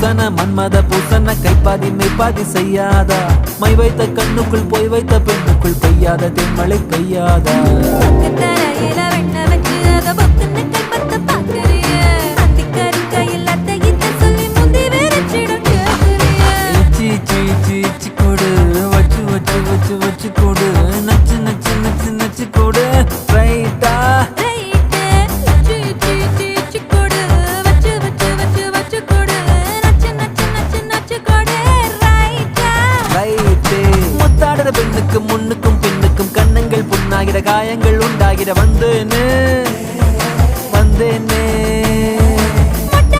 பூசன மன்மத பூசன கைப்பாதி மெய்ப்பாதி செய்யாதா my வைத்த கண்ணுக்குள் போய் வைத்த பெண்ணுக்குள் பெய்யாத தென்மழை பெய்யாதா கொடு வச்சு வச்சு வச்சு வச்சு கொடு நச்சு நச்சு நச்சு நச்சு கொடு ரைட்டா முத்தாடுற பெண்ணுக்கும் முன்னுக்கும் பின்னுக்கும் கண்ணங்கள் புண்ணாகிற காயங்கள் உண்டாகிற வந்தேனே வந்தேனே